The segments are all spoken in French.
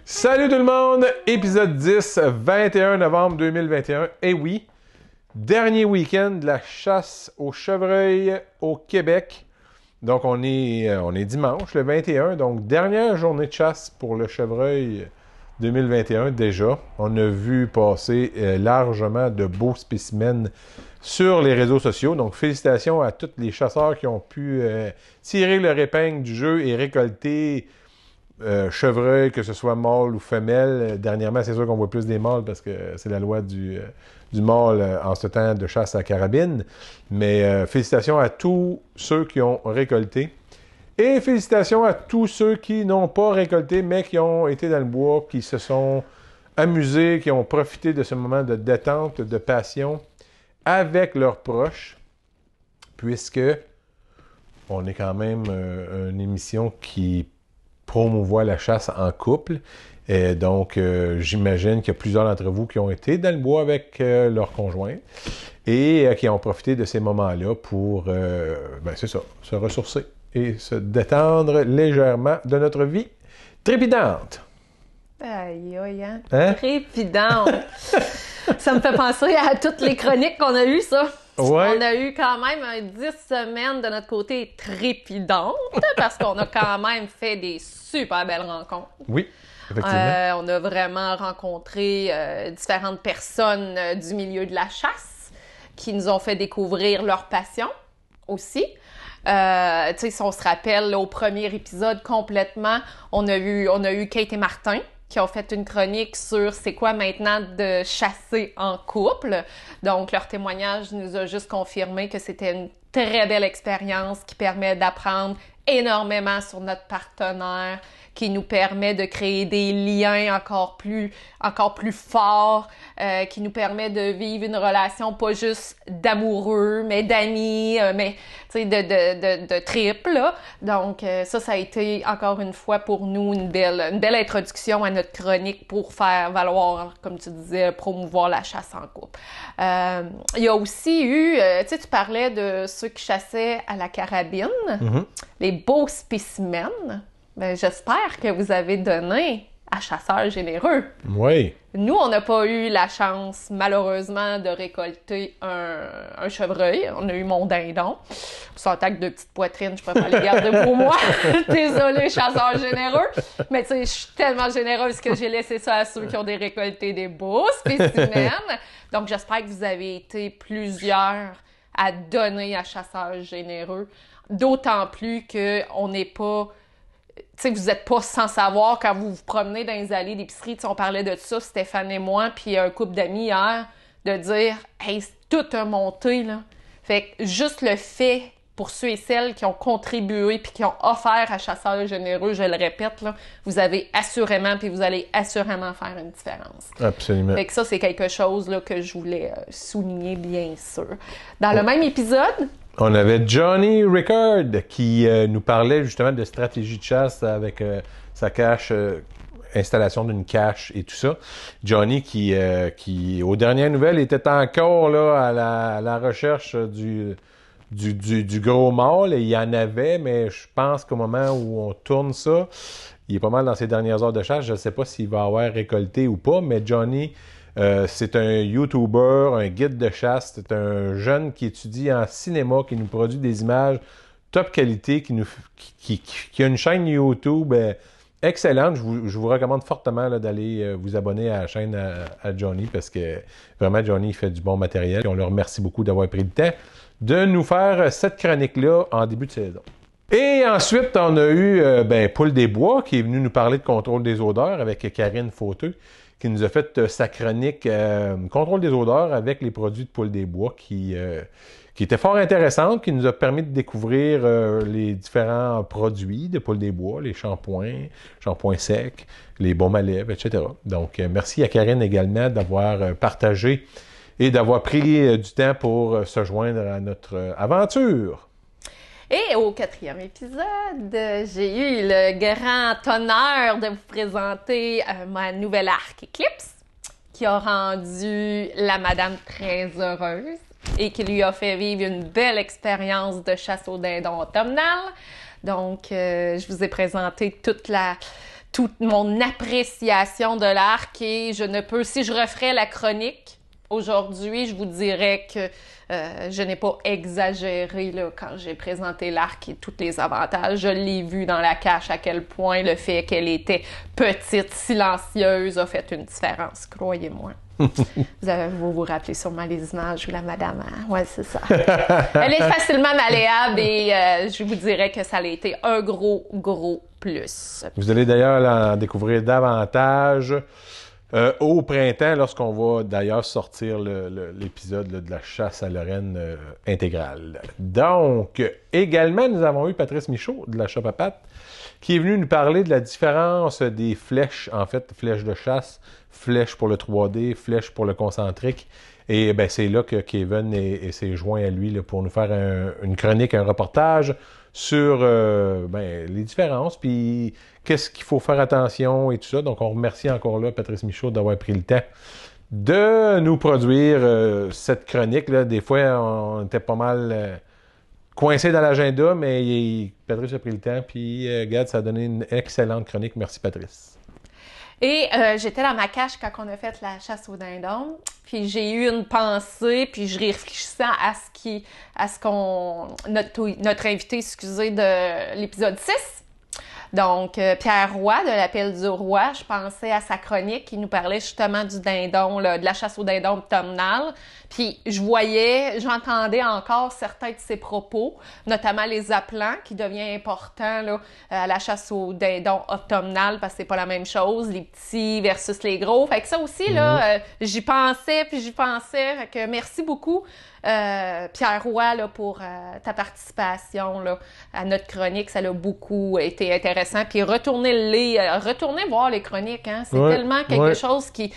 Salut tout le monde! Épisode 10, 21 novembre 2021. Et oui, dernier week-end de la chasse au chevreuil au Québec. Donc on est dimanche, le 21. Donc dernière journée de chasse pour le chevreuil 2021 déjà. On a vu passer largement de beaux spécimens sur les réseaux sociaux. Donc félicitations à tous les chasseurs qui ont pu tirer leur épingle du jeu et récolter chevreuil, que ce soit mâle ou femelle. Dernièrement, c'est sûr qu'on voit plus des mâles parce que c'est la loi du mâle en ce temps de chasse à carabine. Mais félicitations à tous ceux qui ont récolté. Et félicitations à tous ceux qui n'ont pas récolté, mais qui ont été dans le bois, qui se sont amusés, qui ont profité de ce moment de détente, de passion avec leurs proches, puisque on est quand même une émission qui promouvoir la chasse en couple. Et donc, j'imagine qu'il y a plusieurs d'entre vous qui ont été dans le bois avec leur conjoint et qui ont profité de ces moments-là pour, c'est ça, se ressourcer et se détendre légèrement de notre vie trépidante. Aïe, aïe, hein? Trépidante! Ça me fait penser à toutes les chroniques qu'on a eues, ça. Ouais. On a eu quand même 10 semaines de notre côté trépidantes parce qu'on a quand même fait des super belles rencontres. Oui, effectivement. On a vraiment rencontré différentes personnes du milieu de la chasse qui nous ont fait découvrir leur passion aussi. Tu sais, si on se rappelle, là, au premier épisode complètement, on a eu Kate et Martin qui ont fait une chronique sur c'est quoi maintenant de chasser en couple. Donc, leur témoignage nous a juste confirmé que c'était une très belle expérience qui permet d'apprendre énormément sur notre partenaire, qui nous permet de créer des liens encore plus forts, qui nous permet de vivre une relation pas juste d'amoureux, mais d'amis, mais tu sais de triple là. Donc ça a été encore une fois pour nous une belle introduction à notre chronique pour faire valoir, comme tu disais, promouvoir la chasse en couple. Il y a aussi eu, tu sais, tu parlais de ceux qui chassaient à la carabine, les beaux spécimens. Ben, j'espère que vous avez donné à Chasseurs Généreux. Oui. Nous, on n'a pas eu la chance, malheureusement, de récolter un chevreuil. On a eu mon dindon. Sans que de petites poitrines, je préfère les garder pour moi. Désolée, Chasseurs Généreux. Mais tu sais, je suis tellement généreuse que j'ai laissé ça à ceux qui ont récolté des beaux spécimens. Donc, j'espère que vous avez été plusieurs à donner à Chasseurs Généreux. D'autant plus qu'on n'est pas... Tu sais, vous n'êtes pas sans savoir quand vous vous promenez dans les allées d'épicerie. Tu sais, on parlait de ça, Stéphane et moi, puis un couple d'amis hier, de dire « Hey, c'est tout un monté, là. » Fait que juste le fait, pour ceux et celles qui ont contribué puis qui ont offert à Chasseurs Généreux, je le répète, là, vous avez assurément, puis vous allez assurément faire une différence. Absolument. Fait que ça, c'est quelque chose là, que je voulais souligner, bien sûr. Dans le même épisode... On avait Johnny Rickard qui nous parlait justement de stratégie de chasse avec sa cache, installation d'une cache et tout ça. Johnny qui aux dernières nouvelles, était encore là à la recherche du gros mâle. Et il y en avait, mais je pense qu'au moment où on tourne ça, il est pas mal dans ses dernières heures de chasse. Je ne sais pas s'il va avoir récolté ou pas, mais Johnny... c'est un YouTuber, un guide de chasse. C'est un jeune qui étudie en cinéma, qui nous produit des images top qualité, qui a une chaîne YouTube excellente. Je vous recommande fortement là, d'aller vous abonner à la chaîne à Johnny parce que vraiment, Johnny fait du bon matériel. Et on le remercie beaucoup d'avoir pris le temps de nous faire cette chronique-là en début de saison. Et ensuite, on a eu Poule des Bois qui est venu nous parler de contrôle des odeurs avec Karine Fauteux, qui nous a fait sa chronique Contrôle des odeurs avec les produits de Poule des Bois qui était fort intéressante, qui nous a permis de découvrir les différents produits de Poule des Bois, les shampoings secs, les baumes à lèvres, etc. Donc, merci à Karine également d'avoir partagé et d'avoir pris du temps pour se joindre à notre aventure. Et au 4e épisode, j'ai eu le grand honneur de vous présenter ma nouvelle arc Eclipse qui a rendu la madame très heureuse et qui lui a fait vivre une belle expérience de chasse au dindon automnal. Donc, je vous ai présenté toute toute mon appréciation de l'arc et je ne peux, si je referais la chronique aujourd'hui, je vous dirais que je n'ai pas exagéré là, quand j'ai présenté l'arc et tous les avantages. Je l'ai vu dans la cache à quel point le fait qu'elle était petite, silencieuse a fait une différence, croyez-moi. Vous vous rappelez sûrement les images où la madame... Hein? Ouais, c'est ça. Elle est facilement malléable et je vous dirais que ça a été un gros plus. Vous allez d'ailleurs en découvrir davantage au printemps, lorsqu'on va d'ailleurs sortir l'épisode de la chasse à Lorraine intégrale. Donc, également, nous avons eu Patrice Michaud de la Shop à Pattes, qui est venu nous parler de la différence des flèches, en fait, flèches de chasse, flèches pour le 3D, flèches pour le concentrique. Et ben, c'est là que Kevin s'est joint à lui là, pour nous faire une chronique, un reportage sur les différences, puis qu'est-ce qu'il faut faire attention et tout ça. Donc, on remercie encore là Patrice Michaud d'avoir pris le temps de nous produire cette chronique-là. Des fois, on était pas mal coincé dans l'agenda, mais Patrice a pris le temps, puis regarde, ça a donné une excellente chronique. Merci, Patrice. Et j'étais dans ma cache quand on a fait la chasse au dindon, puis j'ai eu une pensée, puis je réfléchissais à notre invité, de l'épisode 6. Donc, Pierre Roy, de l'Appel du Roi, je pensais à sa chronique qui nous parlait justement du dindon, là, de la chasse au dindon automnal. Puis, j'entendais encore certains de ses propos, notamment les appelants, qui devient important là, à la chasse au dindon automnal, parce que c'est pas la même chose, les petits versus les gros. Fait que ça aussi, là, j'y pensais. Fait que merci beaucoup, Pierre Roy, là, pour ta participation là, à notre chronique. Ça a beaucoup été intéressant. Puis retournez voir les chroniques. Hein? C'est tellement quelque chose qui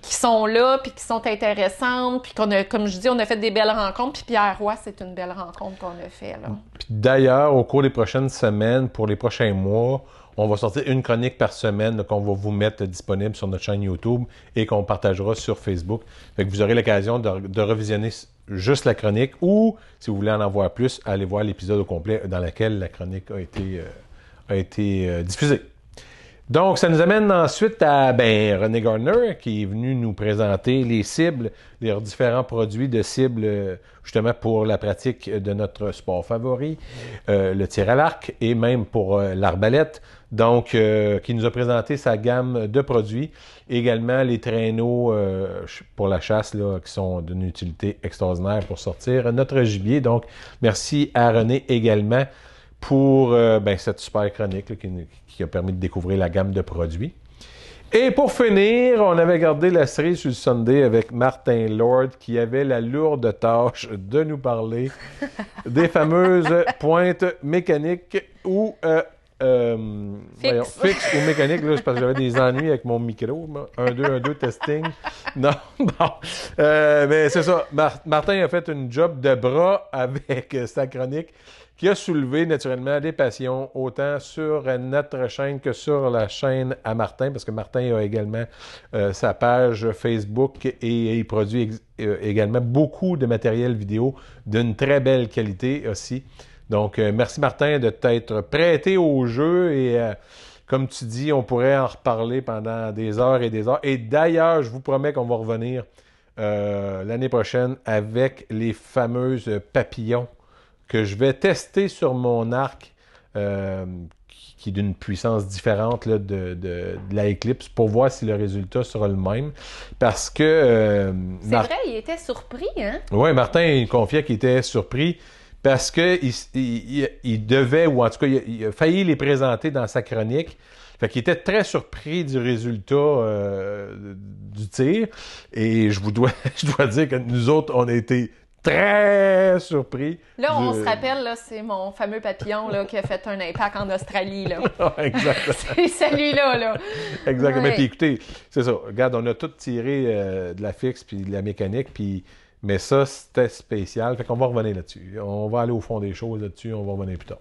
sont là, puis qui sont intéressantes, puis comme je dis, on a fait des belles rencontres, puis Pierre Roy, c'est une belle rencontre qu'on a fait, là. Puis d'ailleurs, au cours des prochaines semaines, pour les prochains mois, on va sortir une chronique par semaine qu'on va vous mettre disponible sur notre chaîne YouTube et qu'on partagera sur Facebook. Fait que vous aurez l'occasion de revisionner juste la chronique ou, si vous voulez en voir plus, allez voir l'épisode au complet dans lequel la chronique a été diffusée. Donc, ça nous amène ensuite à René Gardner, qui est venu nous présenter les cibles, les différents produits de cibles, justement pour la pratique de notre sport favori, le tir à l'arc et même pour l'arbalète. Donc, qui nous a présenté sa gamme de produits. Également, les traîneaux pour la chasse, là, qui sont d'une utilité extraordinaire pour sortir notre gibier. Donc, merci à René également pour cette super chronique là, qui a permis de découvrir la gamme de produits. Et pour finir, on avait gardé la série sur le Sunday avec Martin Lord qui avait la lourde tâche de nous parler des fameuses pointes mécaniques ou fixe ou mécanique, là, c'est parce que j'avais des ennuis avec mon micro. 1, 2, testing. Non, bon. Mais c'est ça. Martin a fait une job de bras avec sa chronique qui a soulevé naturellement des passions, autant sur notre chaîne que sur la chaîne à Martin, parce que Martin a également sa page Facebook et il produit également beaucoup de matériel vidéo d'une très belle qualité aussi. Donc, merci Martin de t'être prêté au jeu et comme tu dis, on pourrait en reparler pendant des heures et des heures. Et d'ailleurs, je vous promets qu'on va revenir l'année prochaine avec les fameuses papillons que je vais tester sur mon arc qui est d'une puissance différente là, de la Eclipse pour voir si le résultat sera le même. Parce que... c'est vrai, il était surpris, hein? Oui, Martin, il confiait qu'il était surpris parce qu'il devait, ou en tout cas, il a failli les présenter dans sa chronique. Fait qu'il était très surpris du résultat du tir. Et je dois dire que nous autres, on a été très surpris. Là, on se rappelle, là, c'est mon fameux papillon là, qui a fait un impact en Australie. Là. Exactement. C'est celui-là. Là. Exactement. Ouais. Puis écoutez, c'est ça. Regarde, on a tout tiré de la fixe puis de la mécanique. Mais ça, c'était spécial. Fait qu'on va revenir là-dessus. On va aller au fond des choses là-dessus. On va revenir plus tard.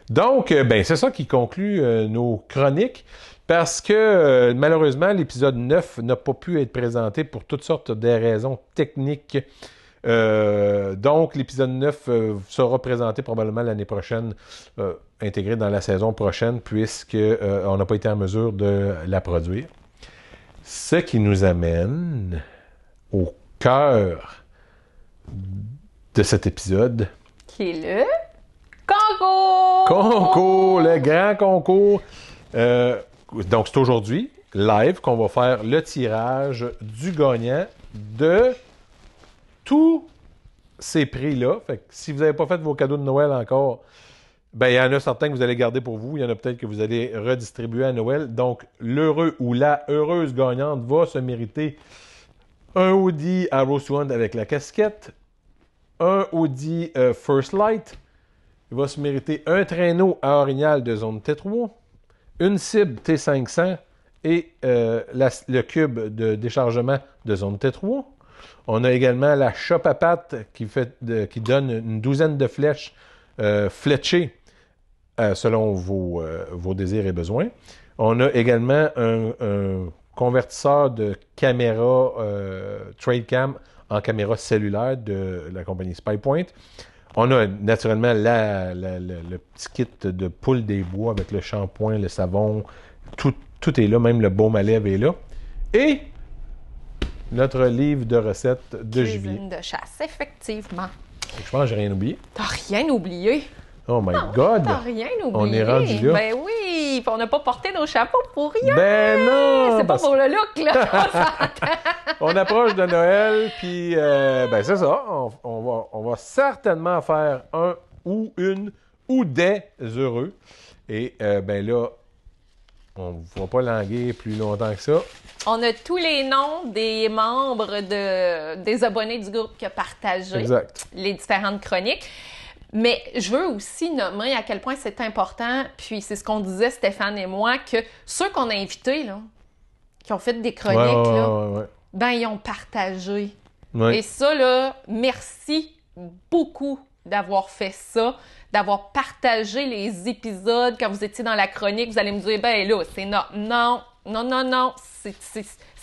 Donc, c'est ça qui conclut nos chroniques. Parce que, malheureusement, l'épisode 9 n'a pas pu être présenté pour toutes sortes de raisons techniques. Donc, l'épisode 9 sera présenté probablement l'année prochaine intégrer dans la saison prochaine puisqu'on n'a pas été en mesure de la produire. Ce qui nous amène au cœur de cet épisode. Qui est le concours! Concours, le grand concours. Donc, c'est aujourd'hui, live, qu'on va faire le tirage du gagnant de tous ces prix-là. Fait que si vous n'avez pas fait vos cadeaux de Noël encore, ben il y en a certains que vous allez garder pour vous. Il y en a peut-être que vous allez redistribuer à Noël. Donc, l'heureux ou la heureuse gagnante va se mériter un Audi à Roast One avec la casquette, un Audi First Light. Il va se mériter un traîneau à orignal de zone T3, une cible T500 et le cube de déchargement de zone T3. On a également la chope à pattes qui donne une douzaine de flèches fléchées selon vos désirs et besoins. On a également un convertisseur de caméra TradeCam en caméra cellulaire de la compagnie SpyPoint. On a naturellement le petit kit de poule des bois avec le shampoing, le savon, tout est là, même le baume à lèvres est là. Et notre livre de recettes de juillet. Cuisine de chasse, effectivement. Je pense que j'ai rien oublié. T'as rien oublié. Oh my God! T'as rien oublié. On est rendu là. Ben oui, puis on n'a pas porté nos chapeaux pour rien. Ben non! C'est pas pour le look, là. On approche de Noël, puis ben c'est ça. On va certainement faire un ou une ou des heureux. Et ben là, on ne va pas languer plus longtemps que ça. On a tous les noms des membres des abonnés du groupe qui ont partagé les différentes chroniques. Mais je veux aussi nommer à quel point c'est important, puis c'est ce qu'on disait Stéphane et moi, que ceux qu'on a invités, là, qui ont fait des chroniques, ben ils ont partagé. Ouais. Et ça, là, merci beaucoup d'avoir fait ça, d'avoir partagé les épisodes quand vous étiez dans la chronique. Vous allez me dire, ben là, c'est non.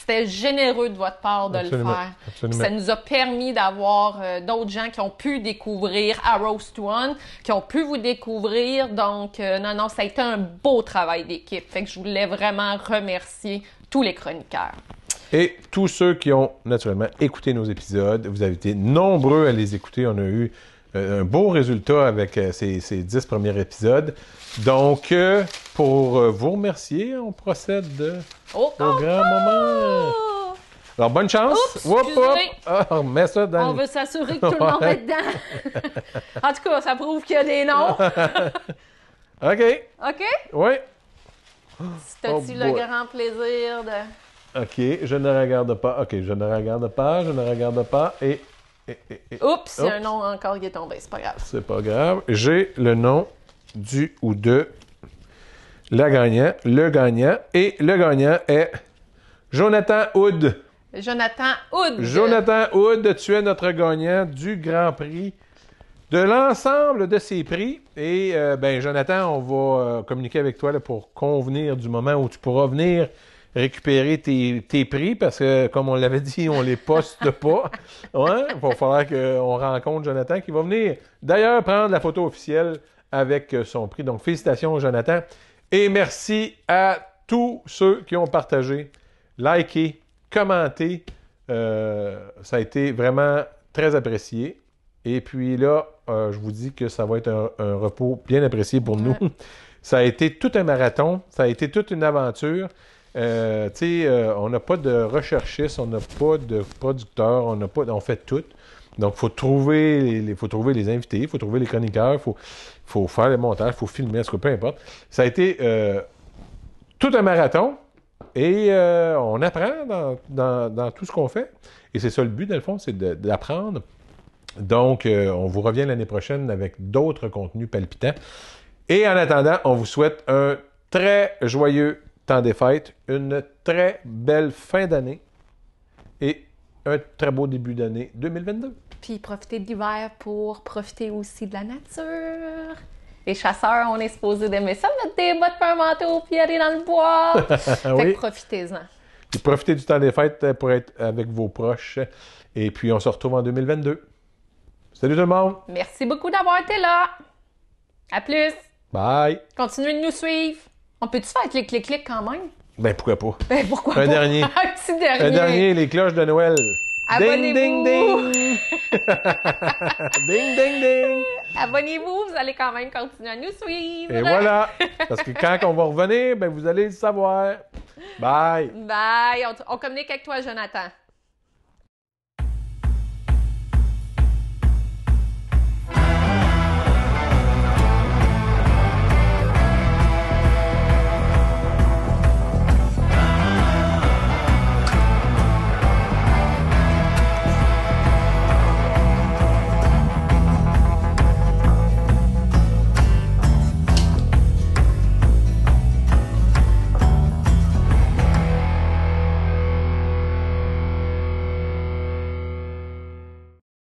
C'était généreux de votre part de le faire. Absolument. Ça nous a permis d'avoir d'autres gens qui ont pu découvrir à Roast One, qui ont pu vous découvrir. Donc, non, ça a été un beau travail d'équipe. Fait que je voulais vraiment remercier tous les chroniqueurs. Et tous ceux qui ont naturellement écouté nos épisodes, vous avez été nombreux à les écouter. On a eu un beau résultat avec ces 10 premiers épisodes. Donc, pour vous remercier, on procède au grand moment. Alors, bonne chance. Oups, Ah, mets ça dans... On veut s'assurer que tout le monde est dedans. En tout cas, ça prouve qu'il y a des noms. OK. Oui. C'était-tu le grand plaisir de... OK, je ne regarde pas. Je ne regarde pas. Et Oups, il y a un nom encore qui est tombé, c'est pas grave. C'est pas grave. J'ai le nom du ou de la gagnant, le gagnant. Et le gagnant est Jonathan Hood. Jonathan Hood, tu es notre gagnant du Grand Prix, de l'ensemble de ces prix. Et ben Jonathan, on va communiquer avec toi là, pour convenir du moment où tu pourras venir récupérer tes prix, parce que, comme on l'avait dit, on les poste pas. Ouais, il va falloir qu'on rencontre Jonathan qui va venir, d'ailleurs, prendre la photo officielle avec son prix. Donc, félicitations, Jonathan. Et merci à tous ceux qui ont partagé, liké, commenté. Ça a été vraiment très apprécié. Et puis là, je vous dis que ça va être un repos bien apprécié pour nous. Ça a été tout un marathon. Ça a été toute une aventure. On n'a pas de recherchistes, on n'a pas de producteurs, on fait tout. Donc, il faut trouver les invités, il faut trouver les chroniqueurs, il faut faire les montages, il faut filmer, en tout cas, peu importe. Ça a été tout un marathon et on apprend dans tout ce qu'on fait. Et c'est ça le but, dans le fond, c'est d'apprendre. Donc, on vous revient l'année prochaine avec d'autres contenus palpitants. Et en attendant, on vous souhaite un très joyeux temps des fêtes, une très belle fin d'année et un très beau début d'année 2022. Puis profitez de l'hiver pour profiter aussi de la nature. Les chasseurs, on est supposés d'aimer ça, mettre des bottes, un manteau, puis aller dans le bois. Fait que profitez-en. Puis profitez du temps des fêtes pour être avec vos proches. Et puis on se retrouve en 2022. Salut tout le monde! Merci beaucoup d'avoir été là. À plus! Bye! Continuez de nous suivre. On peut-tu faire clic quand même? Ben, pourquoi pas? Ben, pourquoi Un pas? dernier. Un petit dernier. Un dernier, les cloches de Noël. Abonnez-vous. Ding, ding, ding! Ding, ding, ding! Abonnez-vous, vous allez quand même continuer à nous suivre. Et voilà! Parce que quand on va revenir, ben, vous allez le savoir. Bye! Bye. On communique avec toi, Jonathan.